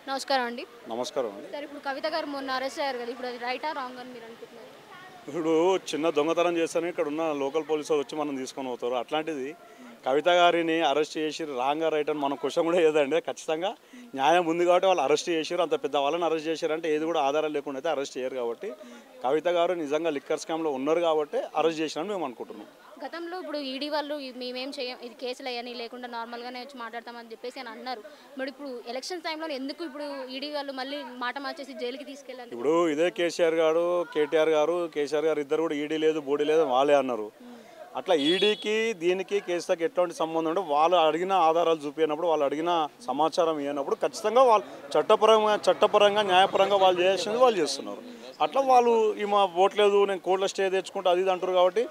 నమస్కారం అండి. నమస్కారం అండి. సార్ ఇప్పుడు కవిత గారు మొన్న అరెస్ట్ అయ్యారు కదా! ఇప్పుడు అది రైటా? రాంగా అని మీరు అనుకుంటున్నారు? ఇప్పుడు చిన్న దొంగతనం చేస్తేనే ఇక్కడ ఉన్న లోకల్ పోలీసులు వచ్చి మనం తీసుకొని పోతారు. అట్లాంటిది కవిత గారిని అరెస్ట్ చేసి రాంగా రైట్ అని మనం క్వశ్చన్ కూడా ఏదండి ఖచ్చితంగా న్యాయం ఉంది కాబట్టి వాళ్ళు అరెస్ట్ చేశారు. అంత పెద్ద వాళ్ళని అరెస్ట్ చేశారంటే ఏది కూడా ఆధారాలు లేకుండా అయితే అరెస్ట్ చేయరు కాబట్టి కవిత గారు నిజంగా లిక్కర్ స్కామ్లో ఉన్నారు కాబట్టి అరెస్ట్ చేసినారని మేము అనుకుంటున్నాం. గతంలో ఇప్పుడు ఈడీ వాళ్ళు మేమేం చేయం, ఇది కేసులయ్యని లేకుండా నార్మల్‌గానే వచ్చి మాట్లాడతామని చెప్పేసి అని అన్నారు. మరి ఇప్పుడు ఎలక్షన్స్ టైంలో ఎందుకు ఇప్పుడు ఈడీ వాళ్ళు మళ్ళీ మాట మార్చేసి జైలుకి తీసుకెళ్ళారు? ఇప్పుడు ఇదే కేసీఆర్ గారు, కేటీఆర్ గారు, కేసీఆర్ గారు ఇద్దరు కూడా ఈడీ లేదు, బోడీ లేదు వాళ్ళే అన్నారు. అట్లా ఈడీకి దీనికి కేసులకు ఎటువంటి సంబంధం ఉంటే వాళ్ళు అడిగిన ఆధారాలు చూపించినప్పుడు వాళ్ళు అడిగిన సమాచారం ఇవ్వనప్పుడు ఖచ్చితంగా వాళ్ళు చట్టపరంగా న్యాయపరంగా వాళ్ళు చేయాల్సింది వాళ్ళు చేస్తున్నారు. అట్లా వాళ్ళు ఈమె ఓట్లేదు నేను కోర్టులో స్టే తెచ్చుకుంటే అది ఇది అంటారు కాబట్టి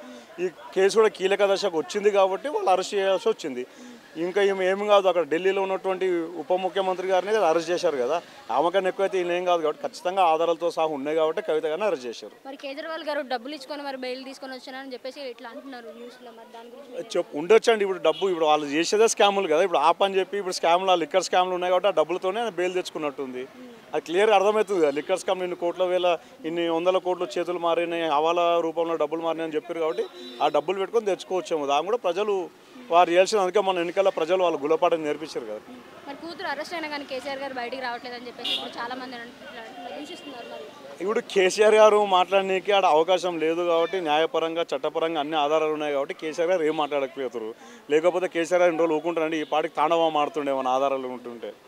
ఈ కేసు కూడా కీలక దశకు వచ్చింది కాబట్టి వాళ్ళు అరెస్ట్ చేయాల్సి వచ్చింది. ఇంకా ఈమె ఏమి కాదు, అక్కడ ఢిల్లీలో ఉన్నటువంటి ఉప ముఖ్యమంత్రి గారిని అరెస్ట్ చేశారు కదా, ఆమెకన్నా ఎక్కువైతే ఈయన ఏం కాదు కాబట్టి ఖచ్చితంగా ఆధారాలతో సహా ఉన్నాయి కాబట్టి కవిత గారిని అరెస్ట్ చేశారు. మరి కేజ్రీవాల్ గారు డబ్బులు ఇచ్చుకొని మరి బెయిల్ తీసుకొని వచ్చానని చెప్పేసి ఇట్లా అంటున్నారు న్యూస్‌లో. మరి దాని గురించి ఉండొచ్చండి. ఇప్పుడు డబ్బు ఇప్పుడు వాళ్ళు చేసేదే స్కాములు కదా, ఇప్పుడు ఆపని చెప్పి ఇప్పుడు స్కామ్లు లిక్కర్ స్కామ్లు ఉన్నాయి కాబట్టి ఆ డబ్బులతోనే బెయిల్ తెచ్చుకున్నట్టుంది. అది క్లియర్గా అర్థమవుతుంది కదా, లిక్కర్ స్కామ్ ఇన్ని కోట్ల వేల ఇన్ని వందల కోట్లు చేతులు మారినాయి, హవాలా రూపంలో డబ్బులు మారినాయి అని చెప్పారు కాబట్టి ఆ డబ్బులు పెట్టుకొని తెచ్చుకోవచ్చేమో. దాని కూడా ప్రజలు వారు చేయాల్సిన, అందుకే మన ఎన్నికల ప్రజలు వాళ్ళు గులపాటని నేర్పించారు కదా. మరి కూతురు అరెస్ట్ అయినా కానీ కేసీఆర్ గారు బయటికి రావట్లేదని చెప్పేసి ఇప్పుడు చాలా మంది దూషిస్తున్నారు. మరి ఇప్పుడు కేసీఆర్ గారు మాట్లాడడానికి ఆడ అవకాశం లేదు కాబట్టి న్యాయపరంగా చట్టపరంగా అన్ని ఆధారాలు ఉన్నాయి కాబట్టి కేసీఆర్ గారు ఏం మాట్లాడకపోతారు. లేకపోతే కేసీఆర్ గారు 2 రోజులు ఊకుంటారండి, ఈ పాటికి తాండవం ఆడుతుండే మన ఆధారాలు ఉంటుంటే.